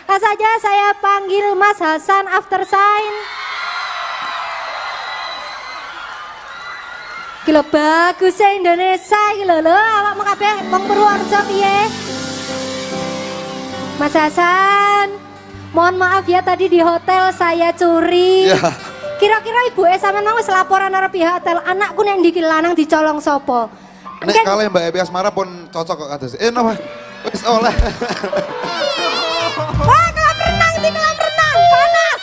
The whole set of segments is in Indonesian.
Langsung saja saya panggil Mas Hasan After Sign. Gila bagus ya Indonesia gila lho awak kabeh wong Purworejo piye? Mas Hasan, mohon maaf ya tadi di hotel saya curi. Ya. Kira-kira ibu sampean wis laporan karo pihak hotel anakku nek ndiki lanang dicolong sapa? Nek kalih Mbak Epi Asmara pun cocok kok kados. Napa? Wis oleh. Wah, kolam renang, di kolam renang, panas.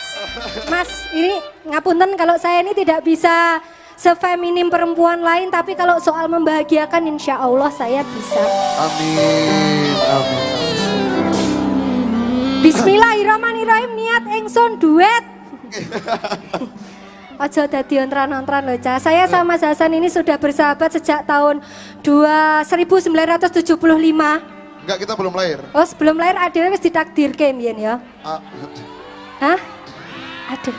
Mas, ini ngapunten kalau saya ini tidak bisa sefeminim perempuan lain, tapi kalau soal membahagiakan insya Allah saya bisa. Amin, amin. Bismillahirrahmanirrahim, niat engson duet. Aja dadi ontran-ontran loh, Cah. Saya sama Mas Hasan ini sudah bersahabat sejak tahun 1975. Enggak, kita belum lahir. Oh, sebelum lahir adanya wis ditakdirke mbiyen ya. Hah? Aduh.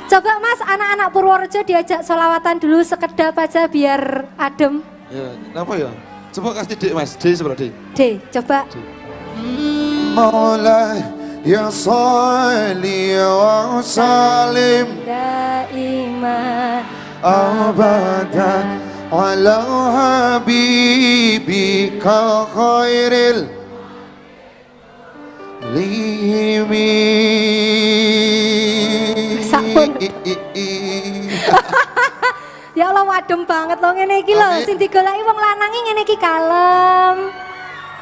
Coba Mas, anak-anak Purworejo diajak sholawatan dulu sekedap aja biar adem. Ya, kenapa ya? Coba kasih Dik Mas, D sebelah D. D, coba. Maulay ya salli wa salim Daima abadan ala habibika khairil limi. Sampun. Ya Allah wadem banget loh ngene iki lho, sing digoleki wong lanange ngene iki kalem.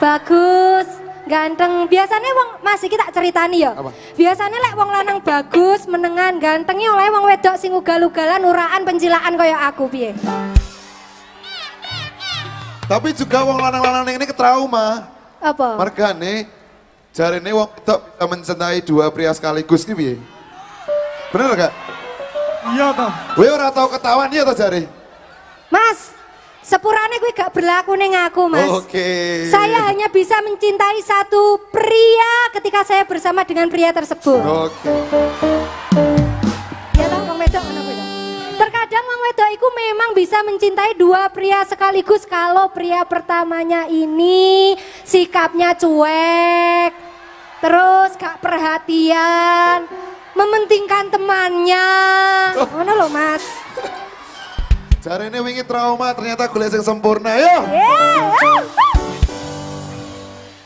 Bagus, ganteng. Biasanya wong Mas iki tak ceritani ya. Apa? Biasanya lek wong lanang bagus, menengan, gantengnya oleh wong wedok sing ugal-ugalan, uraan, pencilaan kaya aku piye. Tapi juga wong lanang-lanang ini ketrauma. Apa? Margane jarene wong wedok bisa mencintai dua pria sekaligus ki piye? Bener gak? Iya toh. Kowe ora tau ketahuan iya toh jare? Mas, sepurane gue gak berlaku ning aku, Mas. Oke. Saya hanya bisa mencintai satu pria ketika saya bersama dengan pria tersebut. Oke. Ya toh, wong wedok ngono kuwi. Terkadang wong wedok iku memang bisa mencintai dua pria sekaligus kalau pria pertamanya ini sikapnya cuek, terus gak perhatian, mementingkan temannya. Ngono lho, Mas. Jarene wingi trauma ternyata golek sing sempurna yo.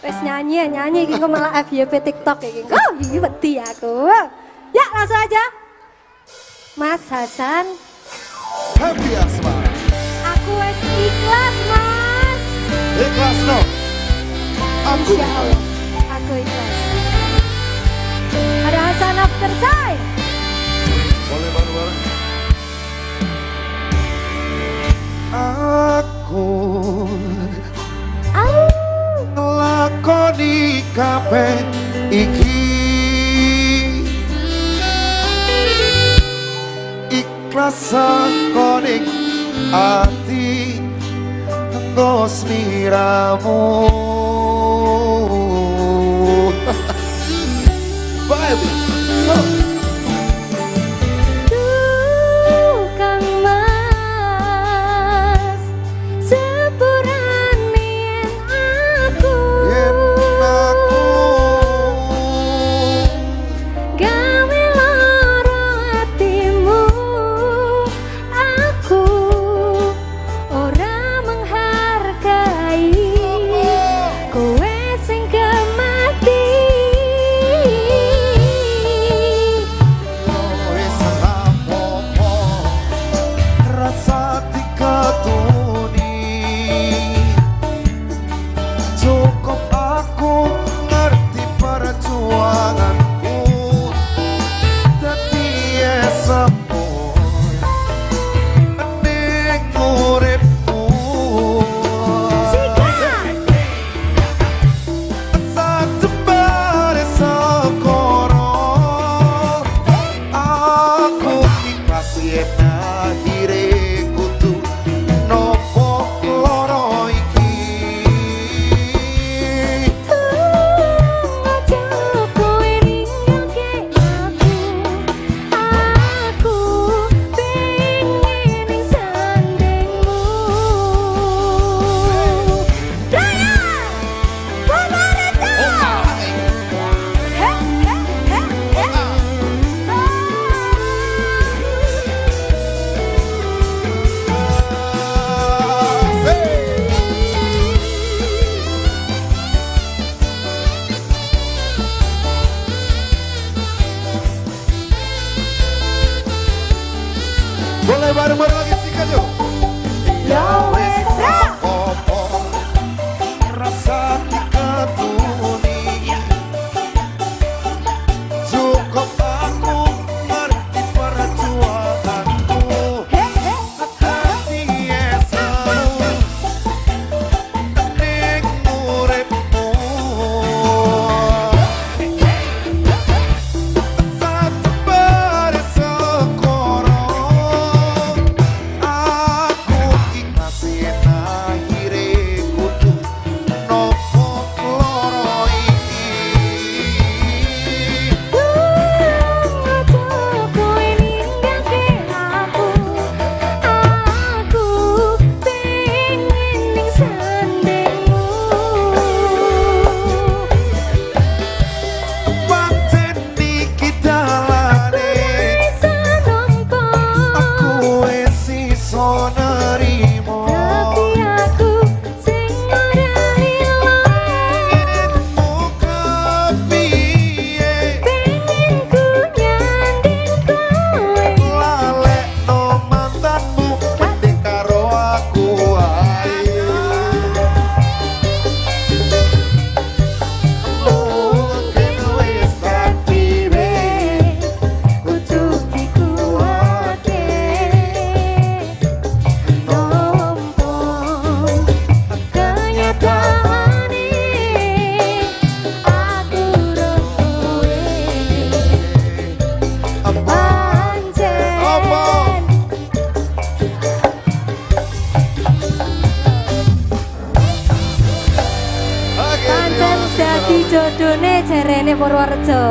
Wes nyanyi iki kok malah FYP TikTok iki. Kok iki wedi aku. Ya, langsung aja. Mas Hasan, Happy Asmara. aku wes ikhlas, Mas. Ikhlas no. Aku Insya Allah, aku ikhlas. Ada Hasan After Sign. boleh bareng-bareng. Aku ngelakoni kabeh iki ikhlas sakoning ati nggo sliramu. Bye. Tukang Mas, sepurane aku gawe lara hatimu. Aku ora menghargai Bareng-bareng lagi sikat yuk. Ya wes ra. Opo rasa diketuni, cukup aku ngerti perjuanganku. Hati esamu ning uripmu. Sabar sekoro aku ingatin akhire kudu nopo loro iki. Pancen iki dalane aku wis iso nerimo. Muga piye lalekno mantanmu mending karo aku ae. Mungkin wis takdire kudu dikuwate. Pancen dadi jodone jarene Purworejo.